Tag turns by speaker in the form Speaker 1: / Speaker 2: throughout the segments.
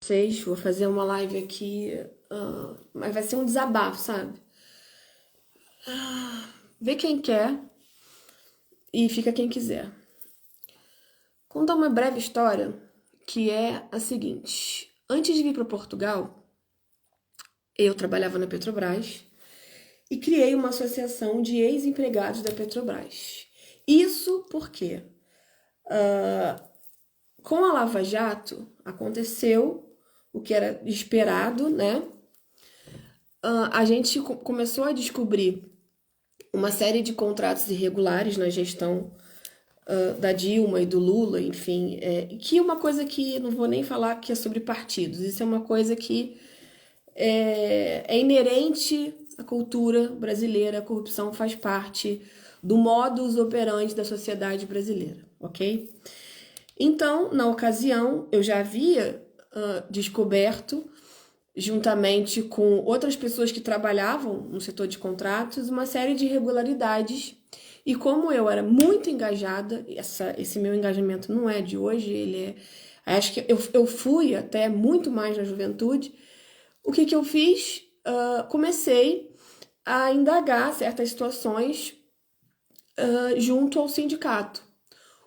Speaker 1: Vocês, vou fazer uma live aqui, mas vai ser um desabafo, sabe? Vê quem quer e fica quem quiser. Contar uma breve história que é a seguinte: antes de vir para Portugal, eu trabalhava na Petrobras e criei uma associação de ex-empregados da Petrobras. Isso porque, com a Lava Jato, aconteceu o que era esperado, né? A gente começou a descobrir uma série de contratos irregulares na gestão da Dilma e do Lula, enfim, que é uma coisa que não vou nem falar que é sobre partidos, isso é uma coisa que é inerente à cultura brasileira, a corrupção faz parte do modus operandi da sociedade brasileira, ok? Então, na ocasião, eu já havia descoberto, juntamente com outras pessoas que trabalhavam no setor de contratos, uma série de irregularidades. E como eu era muito engajada, esse meu engajamento não é de hoje, ele é. Acho que eu fui até muito mais na juventude. O que eu fiz? Comecei a indagar certas situações junto ao sindicato.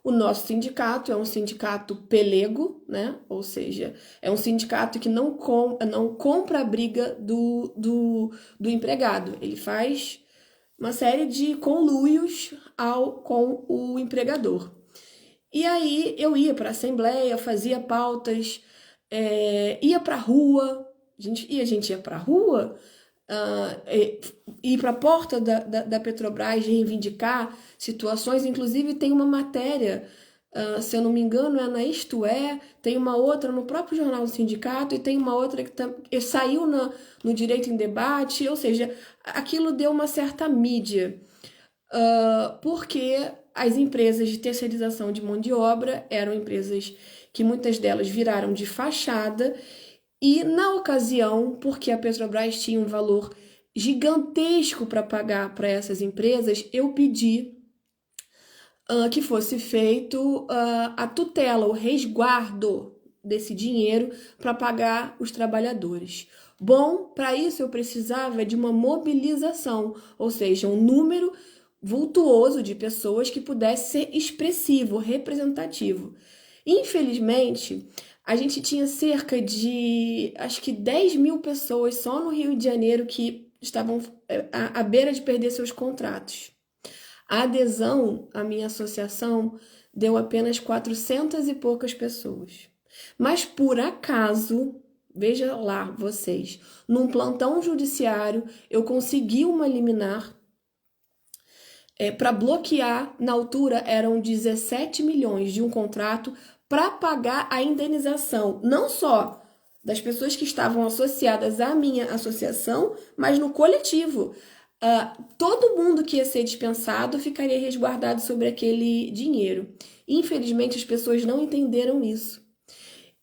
Speaker 1: O nosso sindicato é um sindicato pelego, né? Ou seja, é um sindicato que não compra a briga do empregado. Ele faz uma série de conluios com o empregador. E aí eu ia para a assembleia, fazia pautas, ia para a rua, a gente ia para a rua, ir para a porta da Petrobras reivindicar situações. Inclusive tem uma matéria, se eu não me engano, é na Isto É, tem uma outra no próprio Jornal do Sindicato e tem uma outra que saiu no Direito em Debate, ou seja, aquilo deu uma certa mídia, porque as empresas de terceirização de mão de obra eram empresas que muitas delas viraram de fachada e, na ocasião, porque a Petrobras tinha um valor gigantesco para pagar para essas empresas, eu pedi que fosse feito a tutela, o resguardo desse dinheiro para pagar os trabalhadores. Bom, para isso eu precisava de uma mobilização, ou seja, um número vultuoso de pessoas que pudesse ser expressivo, representativo. Infelizmente, a gente tinha cerca de, acho que 10 mil pessoas só no Rio de Janeiro que estavam à beira de perder seus contratos. A adesão à minha associação deu apenas 400 e poucas pessoas. Mas por acaso, veja lá vocês, num plantão judiciário eu consegui uma liminar para bloquear, na altura eram 17 milhões de um contrato para pagar a indenização, não só das pessoas que estavam associadas à minha associação, mas no coletivo. Todo mundo que ia ser dispensado ficaria resguardado sobre aquele dinheiro. Infelizmente, as pessoas não entenderam isso.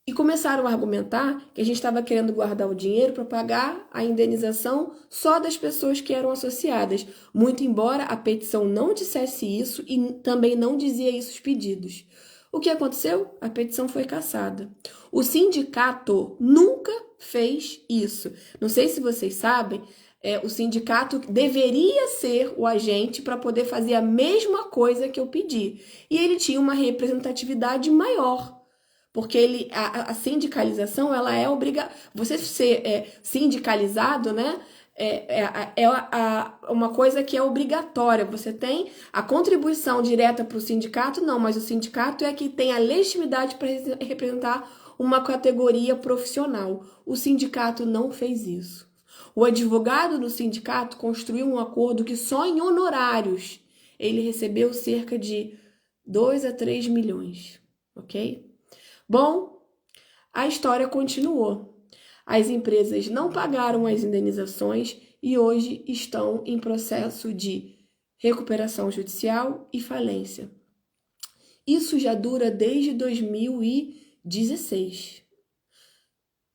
Speaker 1: E começaram a argumentar que a gente estava querendo guardar o dinheiro para pagar a indenização só das pessoas que eram associadas, muito embora a petição não dissesse isso e também não dizia isso os pedidos. O que aconteceu? A petição foi cassada. O sindicato nunca fez isso. Não sei se vocês sabem, o sindicato deveria ser o agente para poder fazer a mesma coisa que eu pedi. E ele tinha uma representatividade maior. Porque a sindicalização, ela é obrigatória. Você ser sindicalizado, né? Uma coisa que é obrigatória. Você tem a contribuição direta para o sindicato, não, mas o sindicato é que tem a legitimidade para representar uma categoria profissional. O sindicato não fez isso. O advogado do sindicato construiu um acordo que só em honorários ele recebeu cerca de 2 a 3 milhões, ok? Bom, a história continuou. As empresas não pagaram as indenizações e hoje estão em processo de recuperação judicial e falência. Isso já dura desde 2016.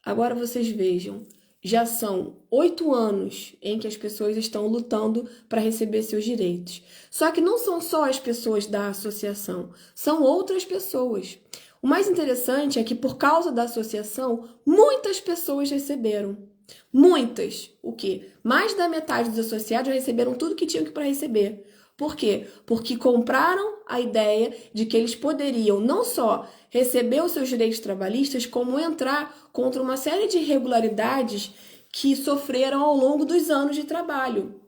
Speaker 1: Agora vocês vejam, já são 8 anos em que as pessoas estão lutando para receber seus direitos. Só que não são só as pessoas da associação, são outras pessoas. O mais interessante é que, por causa da associação, muitas pessoas receberam. Muitas. O quê? Mais da metade dos associados receberam tudo que tinham para receber. Por quê? Porque compraram a ideia de que eles poderiam não só receber os seus direitos trabalhistas, como entrar contra uma série de irregularidades que sofreram ao longo dos anos de trabalho.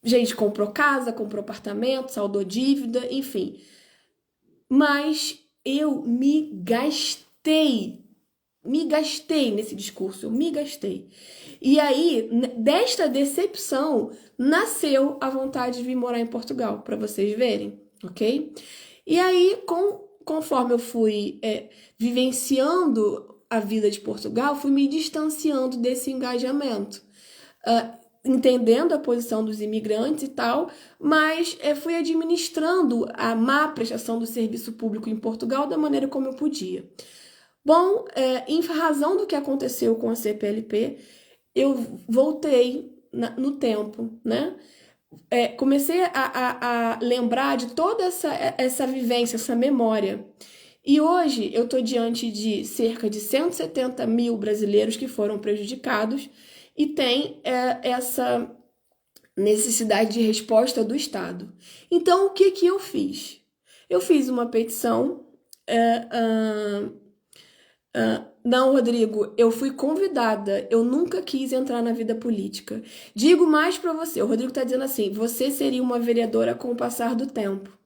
Speaker 1: Gente comprou casa, comprou apartamento, saldou dívida, enfim. Mas eu me gastei nesse discurso, eu me gastei. E aí, desta decepção, nasceu a vontade de vir morar em Portugal, para vocês verem, ok? E aí, conforme eu fui vivenciando a vida de Portugal, fui me distanciando desse engajamento. Entendendo a posição dos imigrantes e tal, mas fui administrando a má prestação do serviço público em Portugal da maneira como eu podia. Bom, em razão do que aconteceu com a CPLP, eu voltei no tempo, né? Comecei a lembrar de toda essa vivência, essa memória. E hoje eu estou diante de cerca de 170 mil brasileiros que foram prejudicados e tem essa necessidade de resposta do Estado. Então, o que eu fiz? Eu fiz uma petição. Não, Rodrigo, eu fui convidada, eu nunca quis entrar na vida política. Digo mais para você, o Rodrigo está dizendo assim, você seria uma vereadora com o passar do tempo.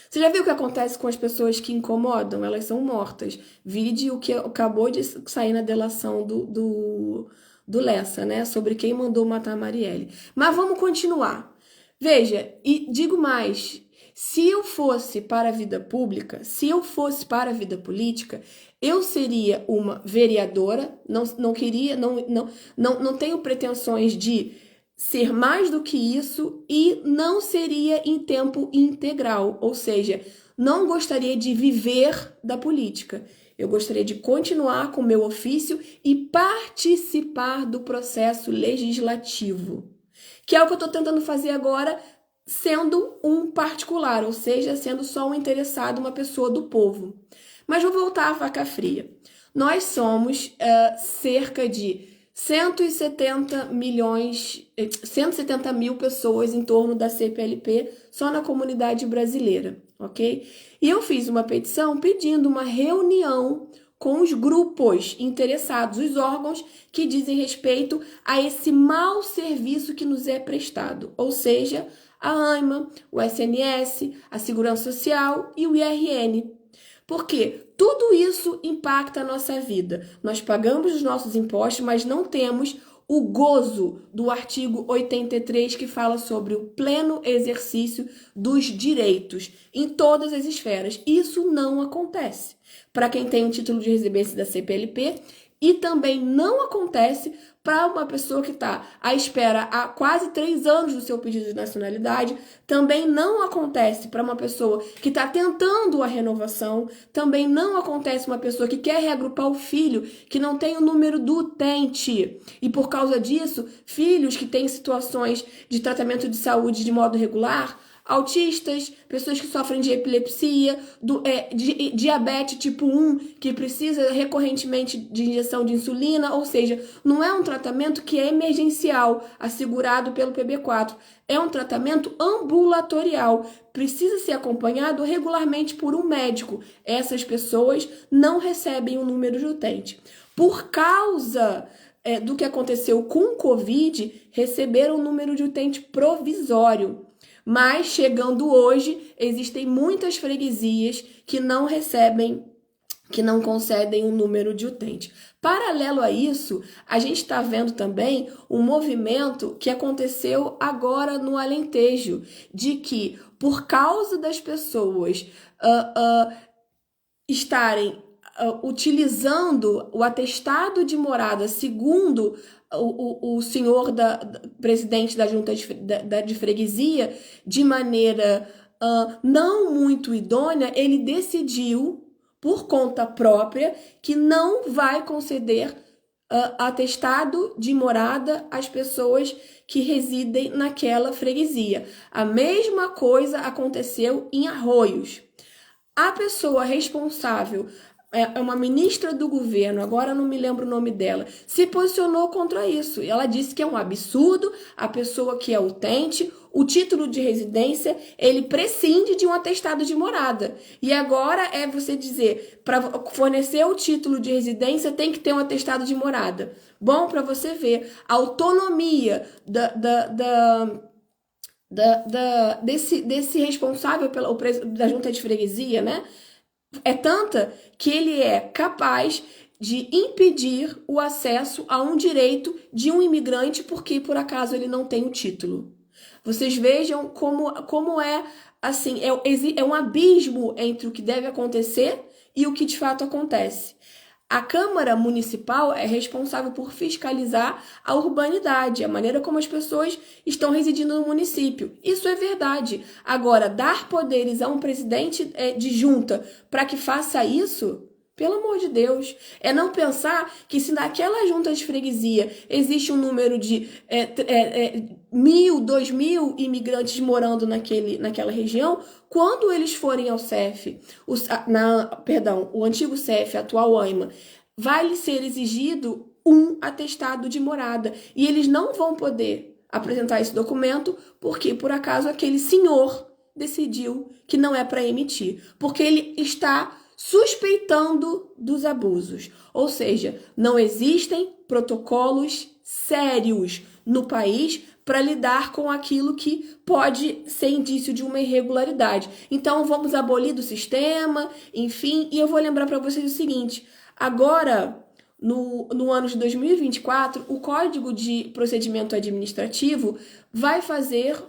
Speaker 1: Você já viu o que acontece com as pessoas que incomodam? Elas são mortas. Vide o que acabou de sair na delação do Lessa, né? Sobre quem mandou matar a Marielle. Mas vamos continuar. Veja, e digo mais, se eu fosse para a vida pública, se eu fosse para a vida política, eu seria uma vereadora, não tenho pretensões de ser mais do que isso e não seria em tempo integral, ou seja, não gostaria de viver da política. Eu gostaria de continuar com o meu ofício e participar do processo legislativo, que é o que eu estou tentando fazer agora, sendo um particular, ou seja, sendo só um interessado, uma pessoa do povo. Mas vou voltar à faca fria. Nós somos cerca de 170 mil pessoas em torno da CPLP só na comunidade brasileira, ok? E eu fiz uma petição pedindo uma reunião com os grupos interessados, os órgãos que dizem respeito a esse mau serviço que nos é prestado, ou seja, a ANMA, o SNS, a Segurança Social e o IRN. Porque tudo isso impacta a nossa vida. Nós pagamos os nossos impostos, mas não temos o gozo do artigo 83 que fala sobre o pleno exercício dos direitos em todas as esferas. Isso não acontece para quem tem o título de residência da CPLP e também não acontece para uma pessoa que está à espera há quase 3 anos do seu pedido de nacionalidade, também não acontece para uma pessoa que está tentando a renovação, também não acontece uma pessoa que quer reagrupar o filho, que não tem o número do utente. E por causa disso, filhos que têm situações de tratamento de saúde de modo regular, autistas, pessoas que sofrem de epilepsia, diabetes tipo 1, que precisa recorrentemente de injeção de insulina, ou seja, não é um tratamento que é emergencial, assegurado pelo PB4, é um tratamento ambulatorial, precisa ser acompanhado regularmente por um médico. Essas pessoas não recebem o número de utente. Por causa do que aconteceu com o Covid, receberam o número de utente provisório. Mas, chegando hoje, existem muitas freguesias que não recebem, que não concedem um número de utente. Paralelo a isso, a gente está vendo também um movimento que aconteceu agora no Alentejo, de que, por causa das pessoas estarem utilizando o atestado de morada segundo o senhor presidente da junta de freguesia, de maneira não muito idônea, ele decidiu, por conta própria, que não vai conceder atestado de morada às pessoas que residem naquela freguesia. A mesma coisa aconteceu em Arroios. A pessoa responsável, é uma ministra do governo, agora eu não me lembro o nome dela, se posicionou contra isso. Ela disse que é um absurdo a pessoa que é utente, o título de residência, ele prescinde de um atestado de morada. E agora é você dizer, para fornecer o título de residência tem que ter um atestado de morada. Bom, para você ver a autonomia desse responsável da junta de freguesia, né? É tanta que ele é capaz de impedir o acesso a um direito de um imigrante porque por acaso ele não tem o título. Vocês vejam como é assim, é um abismo entre o que deve acontecer e o que de fato acontece. A Câmara Municipal é responsável por fiscalizar a urbanidade, a maneira como as pessoas estão residindo no município. Isso é verdade. Agora, dar poderes a um presidente de junta para que faça isso, pelo amor de Deus, é não pensar que se naquela junta de freguesia existe um número de 1.000, 2.000 imigrantes morando naquela região, quando eles forem ao CEF, o antigo CEF, atual AIMA, vai lhe ser exigido um atestado de morada. E eles não vão poder apresentar esse documento porque, por acaso, aquele senhor decidiu que não é para emitir. Porque ele está suspeitando dos abusos. Ou seja, não existem protocolos sérios no país para lidar com aquilo que pode ser indício de uma irregularidade. Então, vamos abolir do sistema, enfim, e eu vou lembrar para vocês o seguinte, agora, no ano de 2024, o Código de Procedimento Administrativo vai fazer,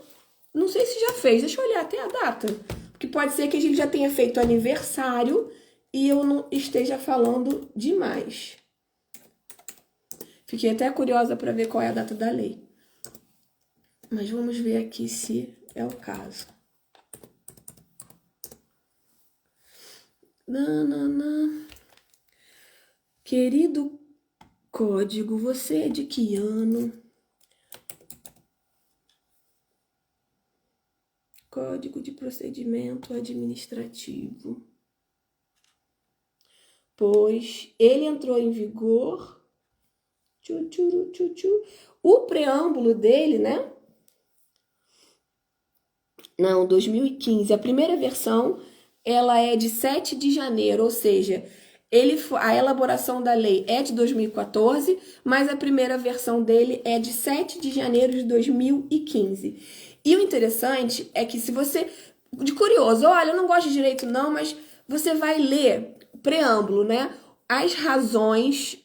Speaker 1: não sei se já fez, deixa eu olhar até a data, porque pode ser que a gente já tenha feito aniversário e eu não esteja falando demais. Fiquei até curiosa para ver qual é a data da lei. Mas vamos ver aqui se é o caso. Querido código, você é de que ano? Código de Procedimento Administrativo. Pois ele entrou em vigor. O preâmbulo dele, né? Não, 2015. A primeira versão, ela é de 7 de janeiro, ou seja, a elaboração da lei é de 2014, mas a primeira versão dele é de 7 de janeiro de 2015. E o interessante é que se você, de curioso, olha, eu não gosto de direito não, mas você vai ler o preâmbulo, né? As razões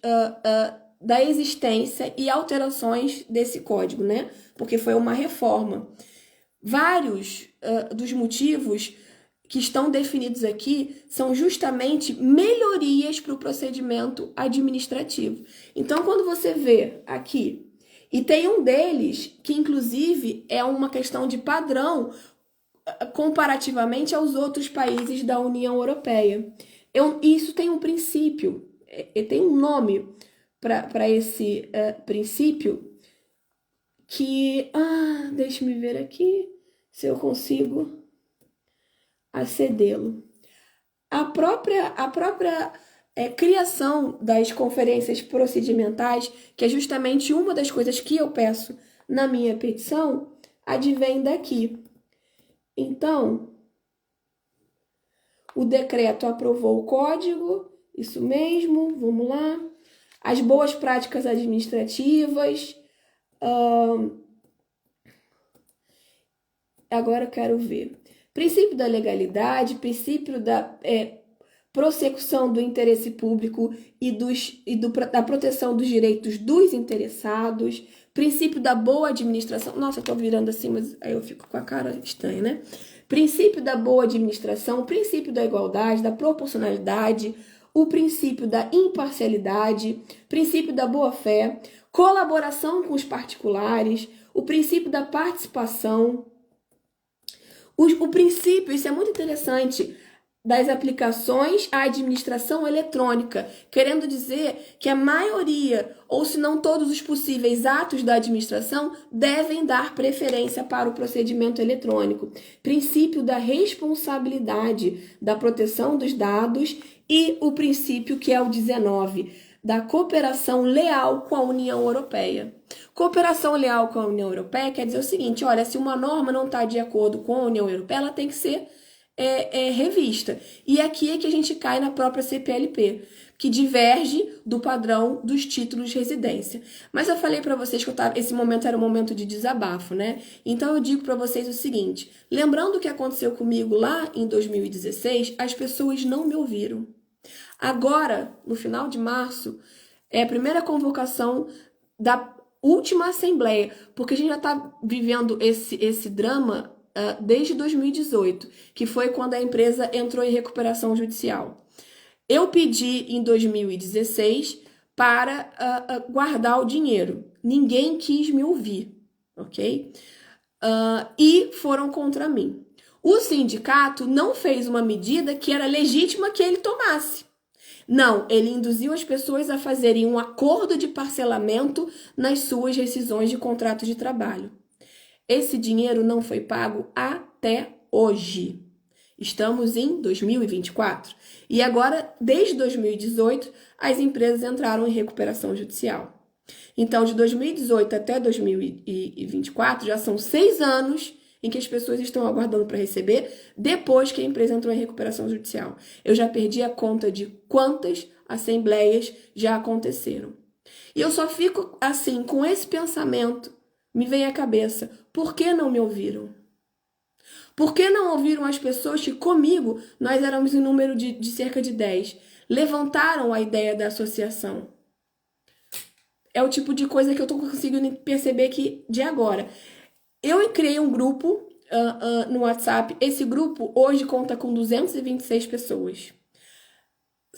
Speaker 1: da existência e alterações desse código, né? Porque foi uma reforma. Vários dos motivos que estão definidos aqui são justamente melhorias para o procedimento administrativo. Então, quando você vê aqui, e tem um deles que, inclusive, é uma questão de padrão comparativamente aos outros países da União Europeia. Isso tem um princípio, tem um nome para esse princípio que... deixa-me ver aqui se eu consigo acedê-lo. A própria criação das conferências procedimentais, que é justamente uma das coisas que eu peço na minha petição, advém daqui. Então, o decreto aprovou o código, isso mesmo, vamos lá. As boas práticas administrativas. Agora eu quero ver. Princípio da legalidade, princípio da prossecução do interesse público da proteção dos direitos dos interessados, princípio da boa administração. Nossa, eu tô virando assim, mas aí eu fico com a cara estranha, né? Princípio da boa administração, princípio da igualdade, da proporcionalidade, o princípio da imparcialidade, princípio da boa-fé, colaboração com os particulares, o princípio da participação, o princípio, isso é muito interessante, das aplicações à administração eletrônica, querendo dizer que a maioria, ou se não todos os possíveis atos da administração, devem dar preferência para o procedimento eletrônico. Princípio da responsabilidade, da proteção dos dados e o princípio que é o 19, da cooperação leal com a União Europeia. Cooperação leal com a União Europeia quer dizer o seguinte, olha, se uma norma não está de acordo com a União Europeia, ela tem que ser revista. E aqui é que a gente cai na própria CPLP, que diverge do padrão dos títulos de residência. Mas eu falei para vocês que esse momento era um momento de desabafo, né? Então eu digo para vocês o seguinte, lembrando o que aconteceu comigo lá em 2016, as pessoas não me ouviram. Agora, no final de março, é a primeira convocação da última assembleia, porque a gente já está vivendo esse drama desde 2018, que foi quando a empresa entrou em recuperação judicial. Eu pedi em 2016 para guardar o dinheiro. Ninguém quis me ouvir, ok? E foram contra mim. O sindicato não fez uma medida que era legítima que ele tomasse. Não, ele induziu as pessoas a fazerem um acordo de parcelamento nas suas rescisões de contrato de trabalho. Esse dinheiro não foi pago até hoje. Estamos em 2024. E agora, desde 2018, as empresas entraram em recuperação judicial. Então, de 2018 até 2024, já são 6 anos em que as pessoas estão aguardando para receber depois que a empresa entrou em recuperação judicial. Eu já perdi a conta de quantas assembleias já aconteceram. E eu só fico assim, com esse pensamento, me vem à cabeça, por que não me ouviram? Por que não ouviram as pessoas que comigo, nós éramos em número de cerca de 10, levantaram a ideia da associação? É o tipo de coisa que eu estou conseguindo perceber que de agora. Eu criei um grupo no WhatsApp, esse grupo hoje conta com 226 pessoas.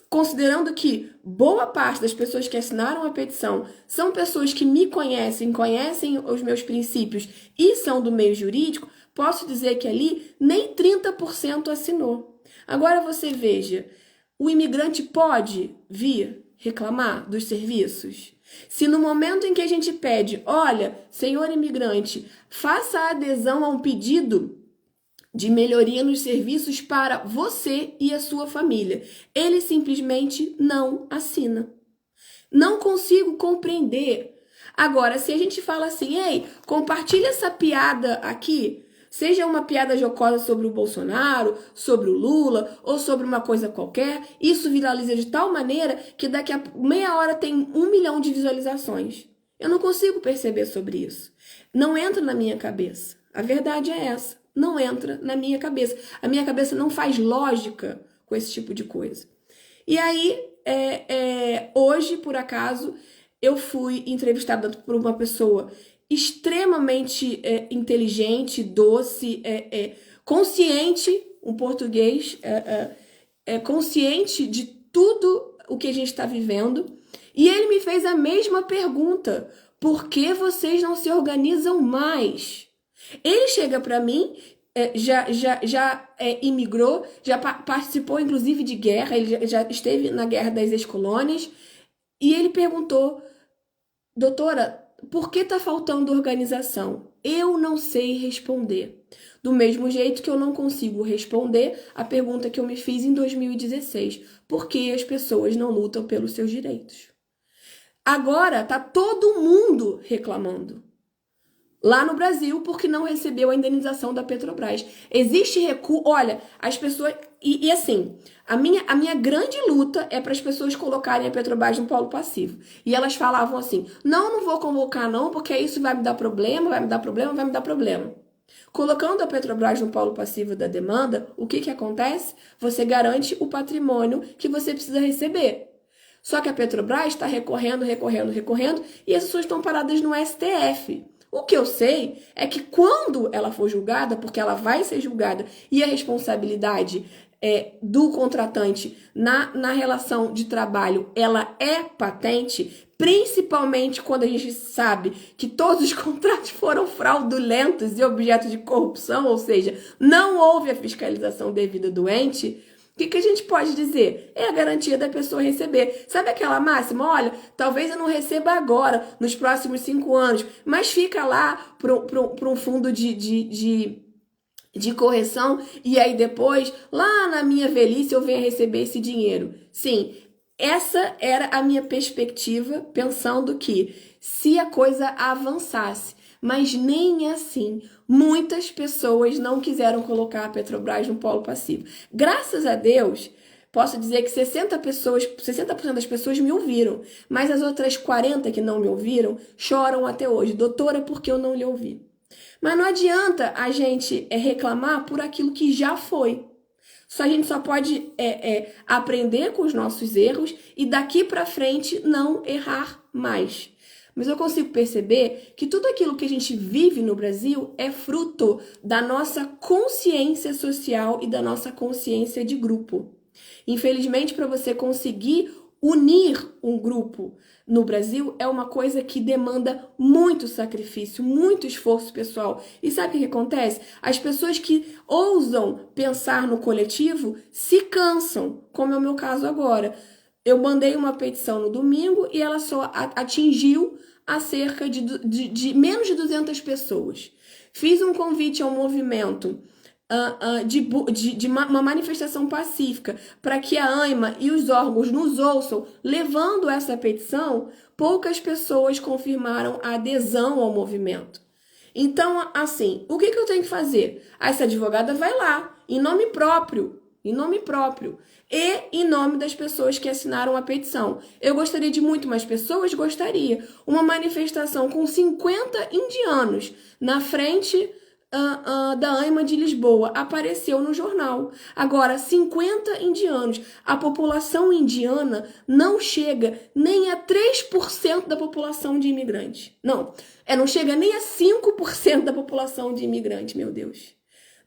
Speaker 1: Considerando que boa parte das pessoas que assinaram a petição são pessoas que me conhecem, conhecem os meus princípios e são do meio jurídico, posso dizer que ali nem 30% assinou. Agora você veja, o imigrante pode vir reclamar dos serviços? Se no momento em que a gente pede, olha, senhor imigrante, faça a adesão a um pedido de melhoria nos serviços para você e a sua família, ele simplesmente não assina. Não consigo compreender. Agora, se a gente fala assim, ei, compartilha essa piada aqui, seja uma piada jocosa sobre o Bolsonaro, sobre o Lula ou sobre uma coisa qualquer, isso viraliza de tal maneira que daqui a meia hora tem 1 milhão de visualizações. Eu não consigo perceber sobre isso. Não entra na minha cabeça. A verdade é essa. Não entra na minha cabeça. A minha cabeça não faz lógica com esse tipo de coisa. E aí, hoje, por acaso, eu fui entrevistada por uma pessoa extremamente inteligente, doce, consciente, um português, consciente de tudo o que a gente está vivendo. E ele me fez a mesma pergunta. Por que vocês não se organizam mais? Ele chega para mim, já imigrou, já participou inclusive de guerra, ele já esteve na Guerra das Ex-Colônias, e ele perguntou, doutora, por que está faltando organização? Eu não sei responder. Do mesmo jeito que eu não consigo responder a pergunta que eu me fiz em 2016, por que as pessoas não lutam pelos seus direitos? Agora está todo mundo reclamando. Lá no Brasil, porque não recebeu a indenização da Petrobras. Existe recuo. Olha, as pessoas... E assim, a minha grande luta é para as pessoas colocarem a Petrobras no polo passivo. E elas falavam assim, não vou convocar não, porque isso vai me dar problema, vai me dar problema, vai me dar problema. Colocando a Petrobras no polo passivo da demanda, o que acontece? Você garante o patrimônio que você precisa receber. Só que a Petrobras está recorrendo, e as pessoas estão paradas no STF. O que eu sei é que quando ela for julgada, porque ela vai ser julgada, e a responsabilidade do contratante na relação de trabalho, ela é patente, principalmente quando a gente sabe que todos os contratos foram fraudulentos e objeto de corrupção, ou seja, não houve a fiscalização devida do ente, O que a gente pode dizer? É a garantia da pessoa receber. Sabe aquela máxima? Olha, talvez eu não receba agora, nos próximos 5 anos, mas fica lá para um fundo de correção e aí depois, lá na minha velhice, eu venho receber esse dinheiro. Sim, essa era a minha perspectiva, pensando que se a coisa avançasse, mas nem assim. Muitas pessoas não quiseram colocar a Petrobras no polo passivo. Graças a Deus, posso dizer que 60% das pessoas me ouviram, mas as outras 40% que não me ouviram choram até hoje. Doutora, por que eu não lhe ouvi? Mas não adianta a gente reclamar por aquilo que já foi. A gente só pode aprender com os nossos erros e daqui para frente não errar mais. Mas eu consigo perceber que tudo aquilo que a gente vive no Brasil é fruto da nossa consciência social e da nossa consciência de grupo. Infelizmente, para você conseguir unir um grupo no Brasil é uma coisa que demanda muito sacrifício, muito esforço pessoal. E sabe o que acontece? As pessoas que ousam pensar no coletivo se cansam, como é o meu caso agora. Eu mandei uma petição no domingo e ela só atingiu a cerca de menos de 200 pessoas. Fiz um convite ao movimento de uma manifestação pacífica para que a ANMA e os órgãos nos ouçam, levando essa petição, poucas pessoas confirmaram a adesão ao movimento. Então, assim, o que eu tenho que fazer? Essa advogada vai lá, em nome próprio, e em nome das pessoas que assinaram a petição. Eu gostaria de muito mais pessoas? Gostaria. Uma manifestação com 50 indianos na frente da ANMA de Lisboa apareceu no jornal. Agora, 50 indianos. A população indiana não chega nem a 3% da população de imigrantes. Não chega nem a 5% da população de imigrantes, meu Deus.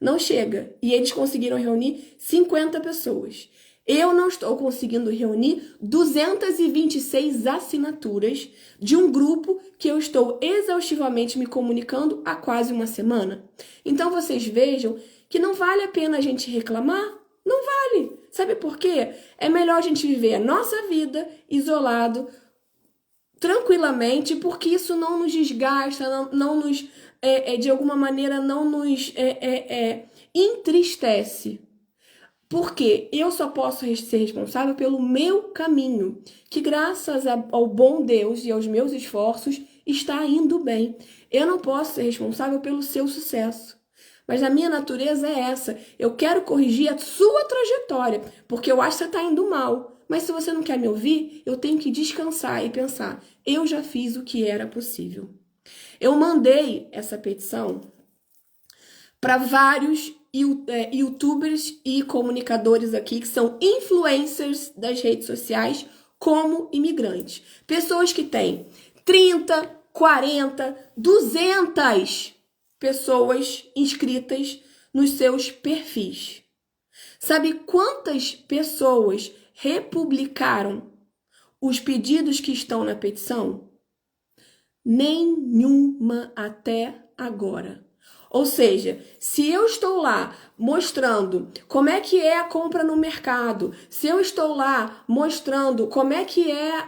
Speaker 1: Não chega. E eles conseguiram reunir 50 pessoas. Eu não estou conseguindo reunir 226 assinaturas de um grupo que eu estou exaustivamente me comunicando há quase uma semana. Então vocês vejam que não vale a pena a gente reclamar. Não vale. Sabe por quê? É melhor a gente viver a nossa vida isolado, tranquilamente, porque isso não nos desgasta, não nos, de alguma maneira, não nos entristece. Porque eu só posso ser responsável pelo meu caminho, que graças ao bom Deus e aos meus esforços está indo bem. Eu não posso ser responsável pelo seu sucesso. Mas a minha natureza é essa. Eu quero corrigir a sua trajetória, porque eu acho que você está indo mal. Mas se você não quer me ouvir, eu tenho que descansar e pensar, eu já fiz o que era possível. Eu mandei essa petição para vários youtubers e comunicadores aqui que são influencers das redes sociais como imigrantes. Pessoas que têm 30, 40, 200 pessoas inscritas nos seus perfis. Sabe quantas pessoas republicaram os pedidos que estão na petição? Nenhuma até agora. Ou seja, se eu estou lá mostrando como é que é a compra no mercado, se eu estou lá mostrando como é que é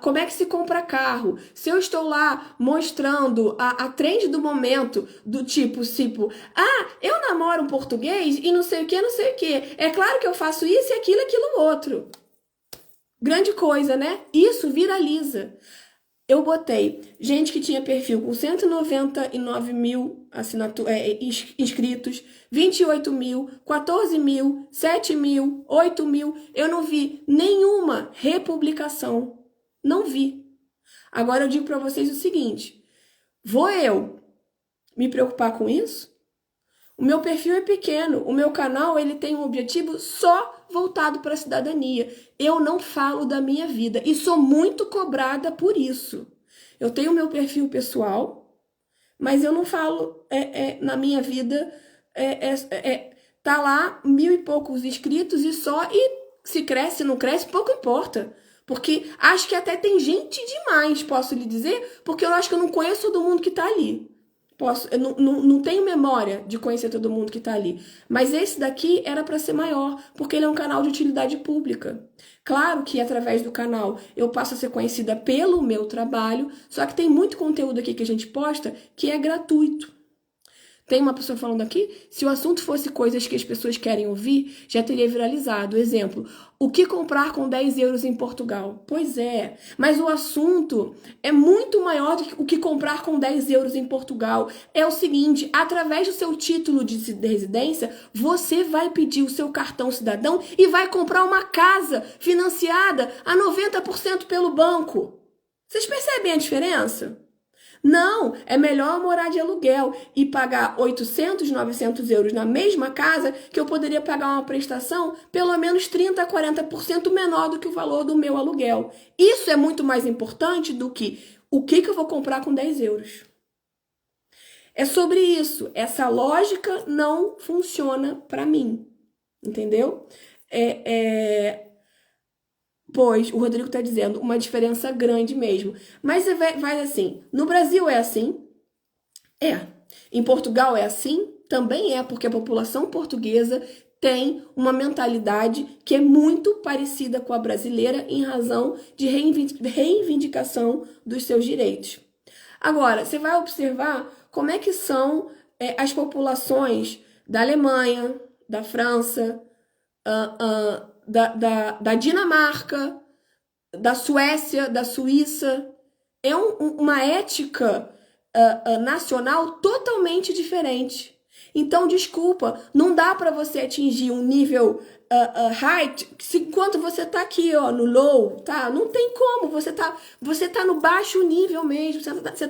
Speaker 1: como é que se compra carro, se eu estou lá mostrando a trend do momento, do tipo, eu namoro um português e não sei o que, é claro que eu faço isso e aquilo outro. Grande coisa, né? Isso viraliza. Eu botei gente que tinha perfil com 199 mil inscritos, 28 mil, 14 mil, 7 mil, 8 mil. Eu não vi nenhuma republicação. Não vi. Agora eu digo para vocês o seguinte. Vou eu me preocupar com isso? O meu perfil é pequeno. O meu canal ele tem um objetivo só voltado para a cidadania. Eu não falo da minha vida e sou muito cobrada por isso. Eu tenho meu perfil pessoal, mas eu não falo na minha vida. Tá lá 1000 e poucos inscritos e se cresce, se não cresce, pouco importa. Porque acho que até tem gente demais, posso lhe dizer, porque eu acho que eu não conheço todo mundo que tá ali. Eu não tenho memória de conhecer todo mundo que está ali. Mas esse daqui era para ser maior, porque ele é um canal de utilidade pública. Claro que através do canal eu passo a ser conhecida pelo meu trabalho, só que tem muito conteúdo aqui que a gente posta que é gratuito. Tem uma pessoa falando aqui, se o assunto fosse coisas que as pessoas querem ouvir, já teria viralizado. Exemplo, o que comprar com 10 euros em Portugal? Pois é, mas o assunto é muito maior do que o que comprar com 10 euros em Portugal. É o seguinte, através do seu título de residência, você vai pedir o seu cartão cidadão e vai comprar uma casa financiada a 90% pelo banco. Vocês percebem a diferença? Não, é melhor morar de aluguel e pagar 800, 900 euros na mesma casa que eu poderia pagar uma prestação pelo menos 30, 40% menor do que o valor do meu aluguel. Isso é muito mais importante do que o que eu vou comprar com 10 euros. É sobre isso. Essa lógica não funciona para mim. Entendeu? Pois, o Rodrigo está dizendo, uma diferença grande mesmo. Mas vai assim, no Brasil é assim? É. Em Portugal é assim? Também é, porque a população portuguesa tem uma mentalidade que é muito parecida com a brasileira em razão de reivindicação dos seus direitos. Agora, você vai observar como é que são as populações da Alemanha, da França, da Dinamarca, da Suécia, da Suíça. É uma ética nacional totalmente diferente. Então, desculpa, não dá para você atingir um nível high enquanto você tá aqui, ó, no low, tá? Não tem como, você tá no baixo nível mesmo, você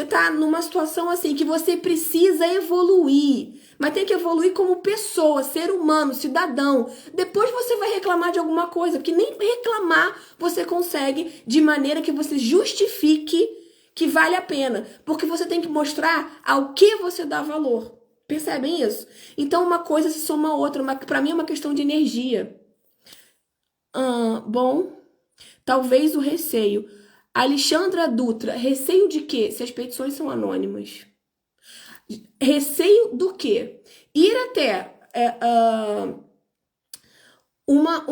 Speaker 1: tá numa situação assim que você precisa evoluir, mas tem que evoluir como pessoa, ser humano, cidadão. Depois você vai reclamar de alguma coisa, porque nem reclamar você consegue de maneira que você justifique que vale a pena, porque você tem que mostrar ao que você dá valor. Percebem isso? Então, uma coisa se soma a outra. Para mim, é uma questão de energia. Bom, talvez o receio. Alexandra Dutra, receio de quê? Se as petições são anônimas. Receio do quê? Ir até uma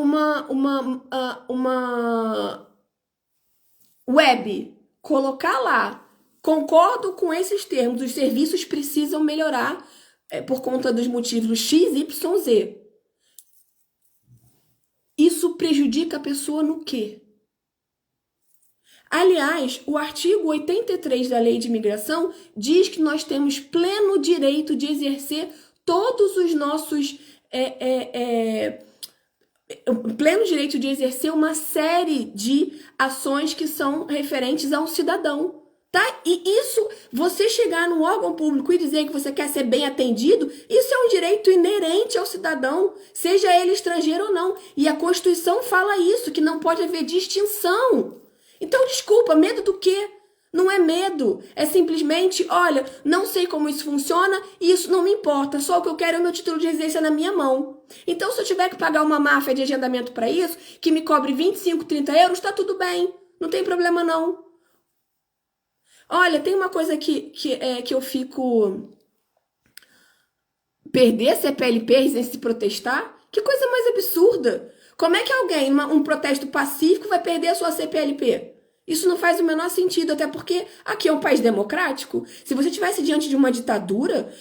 Speaker 1: web, colocar lá, concordo com esses termos, os serviços precisam melhorar por conta dos motivos X, Y, Z. Isso prejudica a pessoa no quê? Aliás, o artigo 83 da Lei de Imigração diz que nós temos pleno direito de exercer todos os nossos... pleno direito de exercer uma série de ações que são referentes a um cidadão. Tá? E isso, você chegar no órgão público e dizer que você quer ser bem atendido, isso é um direito inerente ao cidadão, seja ele estrangeiro ou não. E a Constituição fala isso, que não pode haver distinção. Então, desculpa, medo do quê? Não é medo, é simplesmente, olha, não sei como isso funciona e isso não me importa, só o que eu quero é o meu título de residência na minha mão. Então, se eu tiver que pagar uma máfia de agendamento para isso, que me cobre 25, 30 euros, tá tudo bem, não tem problema não. Olha, tem uma coisa que eu fico... Perder a CPLP sem se protestar? Que coisa mais absurda! Como é que alguém, um protesto pacífico, vai perder a sua CPLP? Isso não faz o menor sentido, até porque aqui é um país democrático. Se você estivesse diante de uma ditadura,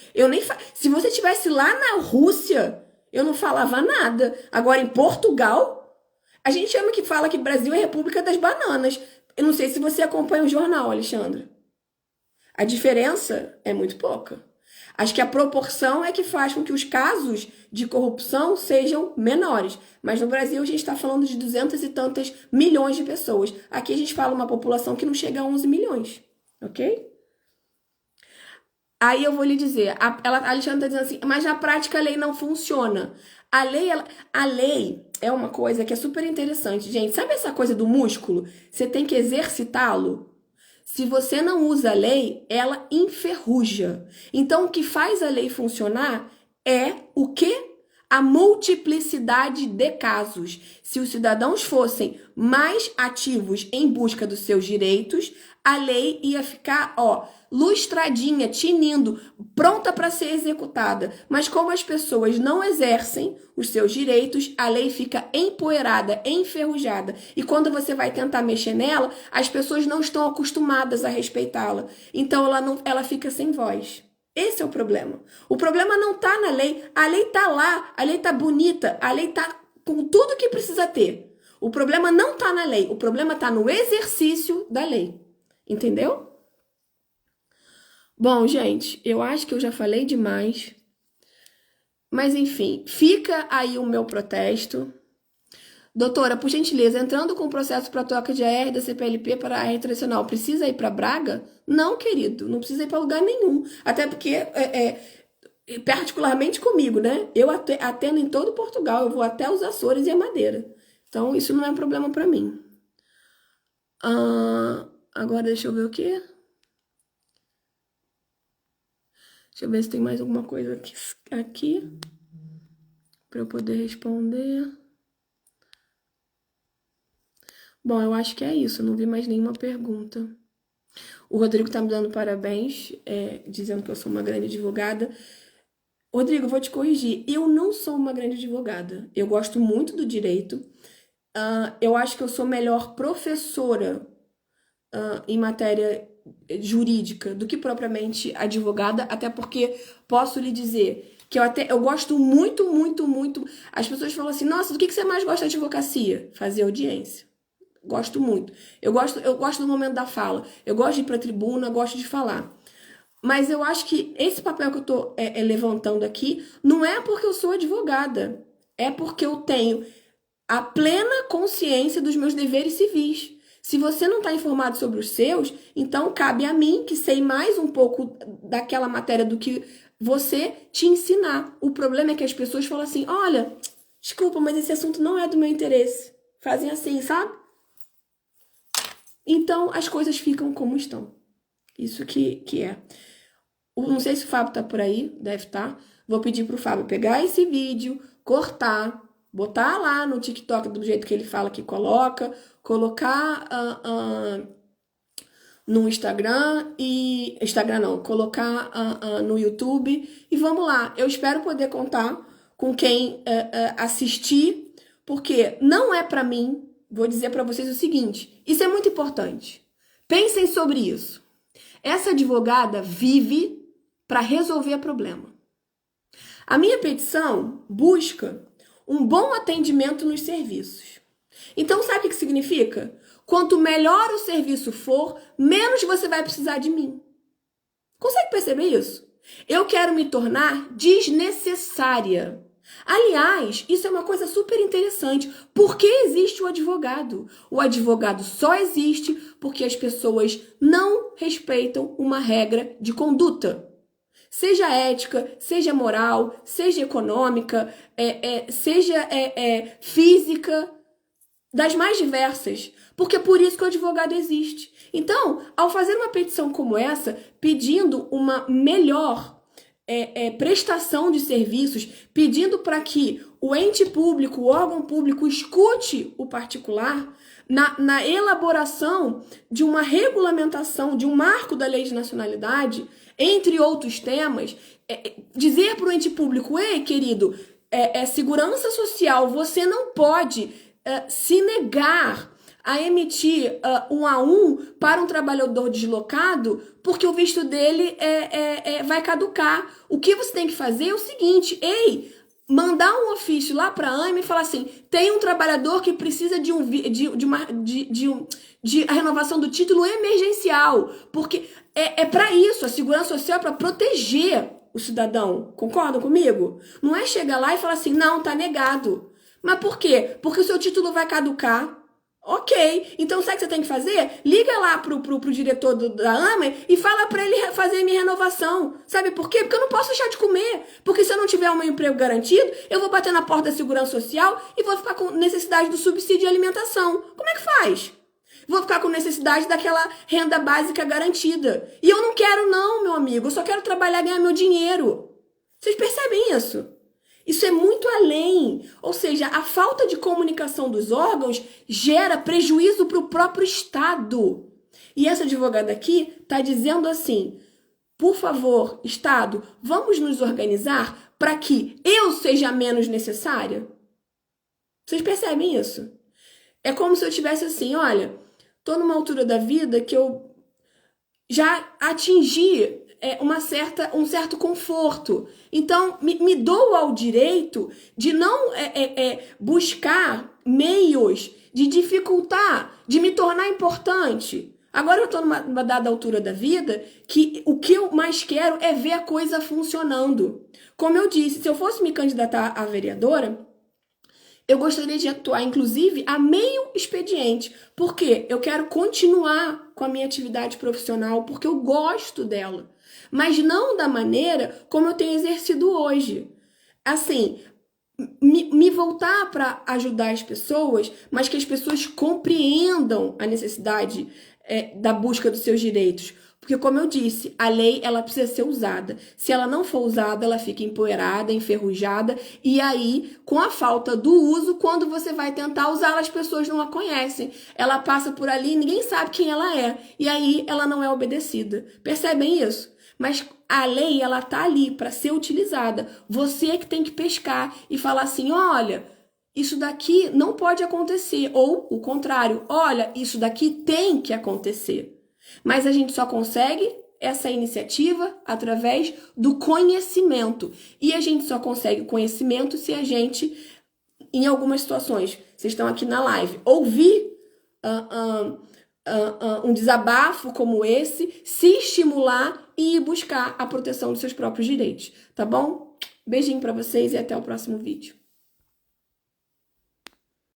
Speaker 1: se você estivesse lá na Rússia, eu não falava nada. Agora, em Portugal, a gente fala que Brasil é a República das Bananas. Eu não sei se você acompanha o jornal, Alexandre. A diferença é muito pouca. Acho que a proporção é que faz com que os casos de corrupção sejam menores. Mas no Brasil a gente está falando de 200 e tantas milhões de pessoas. Aqui a gente fala uma população que não chega a 11 milhões. Ok? Aí eu vou lhe dizer, a Alexandra está dizendo assim, mas na prática a lei não funciona. A lei é uma coisa que é super interessante, gente. Sabe essa coisa do músculo? Você tem que exercitá-lo. Se você não usa a lei, ela enferruja. Então, o que faz a lei funcionar é o quê? a multiplicidade de casos. Se os cidadãos fossem mais ativos em busca dos seus direitos, a lei ia ficar, lustradinha, tinindo, pronta para ser executada. Mas como as pessoas não exercem os seus direitos, a lei fica empoeirada, enferrujada. E quando você vai tentar mexer nela, as pessoas não estão acostumadas a respeitá-la. Então ela fica sem voz. Esse é o problema. O problema não está na lei. A lei está lá, a lei está bonita, a lei está com tudo que precisa ter. O problema não está na lei, o problema está no exercício da lei. Entendeu? Bom, gente, eu acho que eu já falei demais. Mas, enfim, fica aí o meu protesto. Doutora, por gentileza, entrando com o processo para troca de AR da CPLP para AR tradicional, precisa ir para Braga? Não, querido, não precisa ir para lugar nenhum. Até porque, particularmente comigo, né? Eu atendo em todo Portugal, eu vou até os Açores e a Madeira. Então, isso não é um problema para mim. Agora, deixa eu ver o quê? Deixa eu ver se tem mais alguma coisa aqui para eu poder responder. Bom, eu acho que é isso. Não vi mais nenhuma pergunta. O Rodrigo tá me dando parabéns, dizendo que eu sou uma grande advogada. Rodrigo, eu vou te corrigir. Eu não sou uma grande advogada. Eu gosto muito do direito. Eu acho que eu sou melhor professora em matéria jurídica do que propriamente advogada, até porque posso lhe dizer que eu gosto muito, muito, muito. As pessoas falam assim, nossa, do que você mais gosta de advocacia? Fazer audiência. Gosto muito. Eu gosto do momento da fala. Eu gosto de ir pra tribuna, gosto de falar. Mas eu acho que esse papel que eu tô levantando aqui não é porque eu sou advogada. É porque eu tenho a plena consciência dos meus deveres civis. Se você não está informado sobre os seus, então cabe a mim, que sei mais um pouco daquela matéria do que você, te ensinar. O problema é que as pessoas falam assim, olha, desculpa, mas esse assunto não é do meu interesse. Fazem assim, sabe? Então, as coisas ficam como estão. Isso que é. Não sei se o Fábio tá por aí, deve estar. Vou pedir pro Fábio pegar esse vídeo, cortar, botar lá no TikTok do jeito que ele fala que coloca, colocar no Instagram e... Instagram não, colocar no YouTube. E vamos lá, eu espero poder contar com quem assistir, porque não é pra mim. Vou dizer para vocês o seguinte, isso é muito importante. Pensem sobre isso. Essa advogada vive para resolver problema. A minha petição busca um bom atendimento nos serviços. Então, sabe o que significa? Quanto melhor o serviço for, menos você vai precisar de mim. Consegue perceber isso? Eu quero me tornar desnecessária. Aliás, isso é uma coisa super interessante. Por que existe o advogado? O advogado só existe porque as pessoas não respeitam uma regra de conduta. Seja ética, seja moral, seja econômica, seja física, das mais diversas. Porque é por isso que o advogado existe. Então, ao fazer uma petição como essa, pedindo uma melhor prestação de serviços, pedindo para que o ente público, o órgão público escute o particular na elaboração de uma regulamentação, de um marco da lei de nacionalidade, entre outros temas, dizer para o ente público, ei, querido, segurança social, você não pode se negar a emitir um A1 para um trabalhador deslocado porque o visto dele vai caducar. O que você tem que fazer é o seguinte, mandar um ofício lá para a AME e falar assim, tem um trabalhador que precisa de a renovação do título emergencial, porque para isso, a segurança social é para proteger o cidadão. Concordam comigo? Não é chegar lá e falar assim, não, tá negado. Mas por quê? Porque o seu título vai caducar. Ok, então sabe o que você tem que fazer? Liga lá pro diretor da AME e fala para ele fazer a minha renovação. Sabe por quê? Porque eu não posso deixar de comer. Porque se eu não tiver o meu emprego garantido, eu vou bater na porta da segurança social e vou ficar com necessidade do subsídio de alimentação. Como é que faz? Vou ficar com necessidade daquela renda básica garantida. E eu não quero não, meu amigo. Eu só quero trabalhar e ganhar meu dinheiro. Vocês percebem isso? Isso é muito além. Ou seja, a falta de comunicação dos órgãos gera prejuízo para o próprio Estado. E essa advogada aqui está dizendo assim: por favor, Estado, vamos nos organizar para que eu seja menos necessária? Vocês percebem isso? É como se eu tivesse assim, olha, tô numa altura da vida que eu já atingi um certo conforto. Então, me dou ao direito de não buscar meios de dificultar, de me tornar importante. Agora eu estou numa dada altura da vida que o que eu mais quero é ver a coisa funcionando. Como eu disse, se eu fosse me candidatar a vereadora, eu gostaria de atuar, inclusive, a meio expediente, porque eu quero continuar com a minha atividade profissional, porque eu gosto dela, mas não da maneira como eu tenho exercido hoje. Assim, me voltar para ajudar as pessoas, mas que as pessoas compreendam a necessidade da busca dos seus direitos. Porque, como eu disse, a lei ela precisa ser usada. Se ela não for usada, ela fica empoeirada, enferrujada, e aí, com a falta do uso, quando você vai tentar usá-la, as pessoas não a conhecem. Ela passa por ali e ninguém sabe quem ela é, e aí ela não é obedecida. Percebem isso? Mas a lei, ela tá ali para ser utilizada. Você que tem que pescar e falar assim, olha, isso daqui não pode acontecer. Ou o contrário, olha, isso daqui tem que acontecer. Mas a gente só consegue essa iniciativa através do conhecimento. E a gente só consegue conhecimento se a gente, em algumas situações, vocês estão aqui na live, ouvir um desabafo como esse, se estimular e ir buscar a proteção dos seus próprios direitos, tá bom? Beijinho para vocês e até o próximo vídeo.